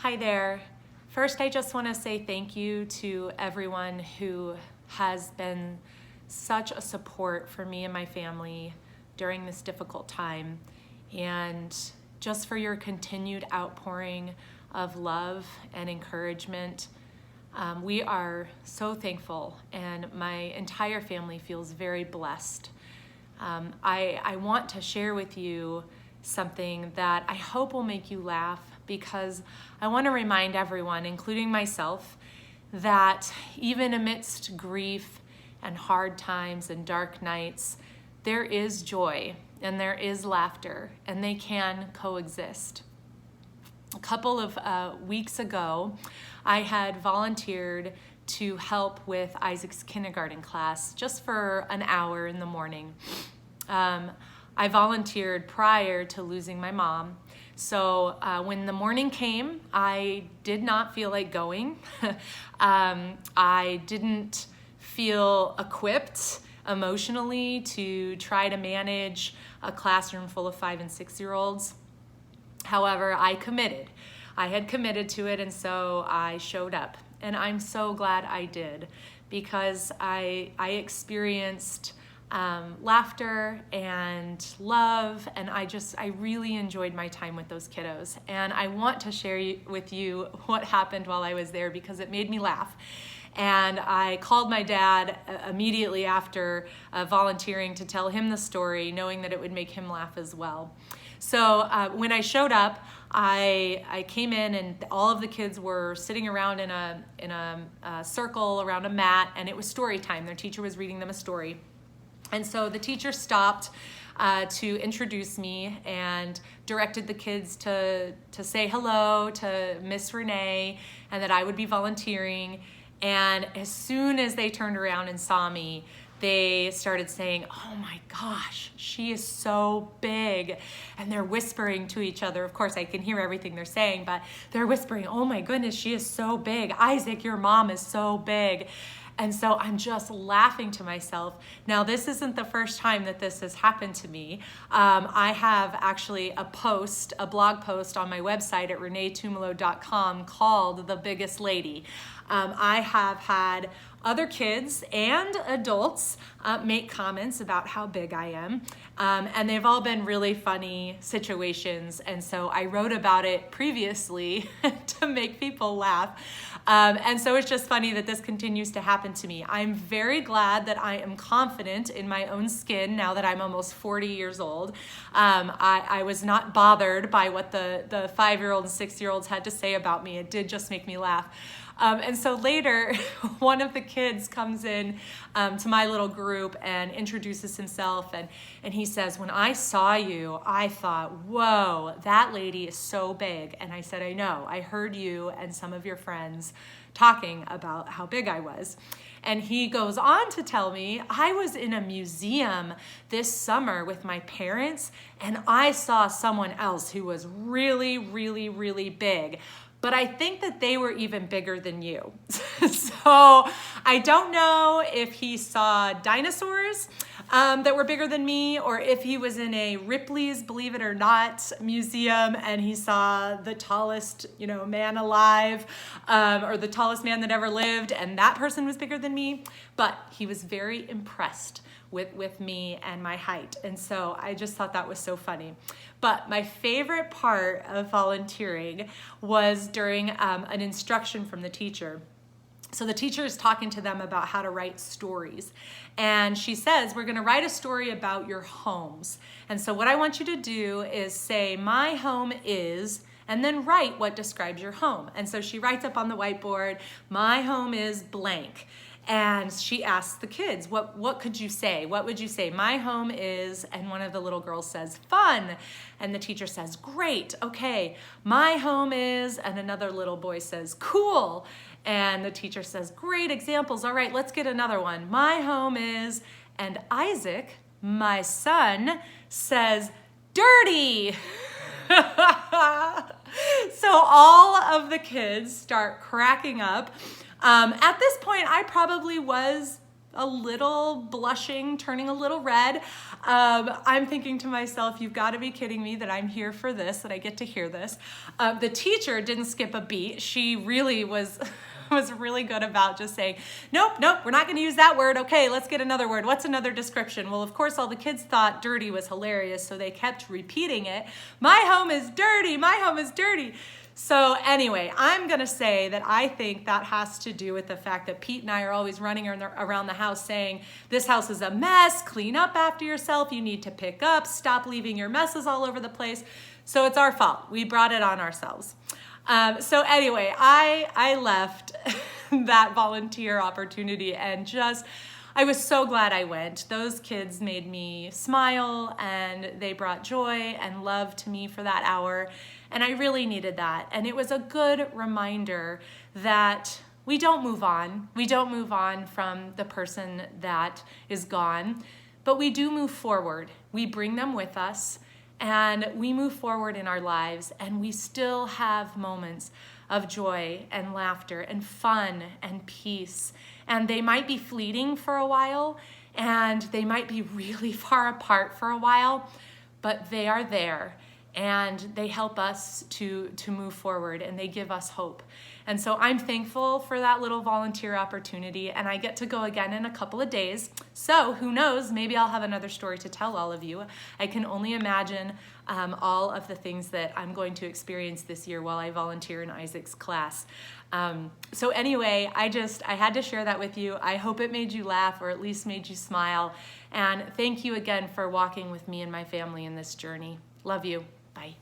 Hi there. First, I just want to say thank you to everyone who has been such a support for me and my family during this difficult time, and just for your continued outpouring of love and encouragement. We are so thankful, and my entire family feels very blessed. I want to share with you something that I hope will make you laugh, because I want to remind everyone, including myself, that even amidst grief and hard times and dark nights, there is joy and there is laughter, and they can coexist. A couple of weeks ago, I had volunteered to help with Isaac's kindergarten class just for an hour in the morning. I volunteered prior to losing my mom. So when the morning came, I did not feel like going. I didn't feel equipped emotionally to try to manage a classroom full of 5- and 6-year-olds. However, I committed. I had committed to it, and so I showed up. And I'm so glad I did, because I experienced laughter and love, and I really enjoyed my time with those kiddos. And I want to share with you what happened while I was there, because it made me laugh. And I called my dad immediately after volunteering to tell him the story, knowing that it would make him laugh as well. So when I showed up, I came in, and all of the kids were sitting around in a circle around a mat, and it was story time. Their teacher was reading them a story. And so the teacher stopped to introduce me and directed the kids to say hello to Miss Renee, and that I would be volunteering. And as soon as they turned around and saw me, they started saying, "Oh my gosh, she is so big." And they're whispering to each other. Of course, I can hear everything they're saying, but they're whispering, "Oh my goodness, she is so big. Isaac, your mom is so big." And so I'm just laughing to myself. Now, this isn't the first time that this has happened to me. I have actually a blog post on my website at reneetumalo.com called "The Biggest Lady." I have had other kids and adults make comments about how big I am, and they've all been really funny situations, and so I wrote about it previously to make people laugh. And so it's just funny that this continues to happen to me. I'm very glad that I am confident in my own skin now that I'm almost 40 years old. I was not bothered by what the 5-year-old and 6-year-olds had to say about me. It did just make me laugh. And so later, one of the kids comes in to my little group and introduces himself, and he says, "When I saw you, I thought, whoa, that lady is so big." And I said, "I know. I heard you and some of your friends talking about how big I was." And he goes on to tell me, "I was in a museum this summer with my parents, and I saw someone else who was really, really, really big. But I think that they were even bigger than you." So I don't know if he saw dinosaurs that were bigger than me, or if he was in a Ripley's Believe It or Not museum and he saw the tallest, man alive, or the tallest man that ever lived, and that person was bigger than me. But he was very impressed with me and my height. And so I just thought that was so funny. But my favorite part of volunteering was during an instruction from the teacher. So the teacher is talking to them about how to write stories. And she says, "We're going to write a story about your homes. And so what I want you to do is say, 'My home is,' and then write what describes your home." And so she writes up on the whiteboard, "My home is blank." And she asks the kids, what could you say? What would you say? "My home is," and one of the little girls says, "Fun." And the teacher says, "Great, okay. My home is," and another little boy says, "Cool." And the teacher says, "Great examples. All right, let's get another one. My home is," and Isaac, my son, says, "Dirty." So all of the kids start cracking up. At this point, I probably was a little blushing, turning a little red. I'm thinking to myself, you've got to be kidding me that I'm here for this, that I get to hear this. The teacher didn't skip a beat. She really was really good about just saying, nope, we're not going to use that word. Okay, let's get another word. What's another description? Well, of course, all the kids thought dirty was hilarious, so they kept repeating it. My home is dirty. My home is dirty. So anyway, I'm going to say that I think that has to do with the fact that Pete and I are always running around the house saying, this house is a mess, clean up after yourself, you need to pick up, stop leaving your messes all over the place. So it's our fault. We brought it on ourselves. So anyway, I left that volunteer opportunity and I was so glad I went. Those kids made me smile and they brought joy and love to me for that hour. And I really needed that. And it was a good reminder that we don't move on. We don't move on from the person that is gone, but we do move forward. We bring them with us. And we move forward in our lives, and we still have moments of joy and laughter and fun and peace. And they might be fleeting for a while, and they might be really far apart for a while, but they are there, and they help us to move forward, and they give us hope. And so I'm thankful for that little volunteer opportunity, and I get to go again in a couple of days. So who knows, maybe I'll have another story to tell all of you. I can only imagine all of the things that I'm going to experience this year while I volunteer in Isaac's class. So anyway, I had to share that with you. I hope it made you laugh or at least made you smile. And thank you again for walking with me and my family in this journey. Love you. Bye.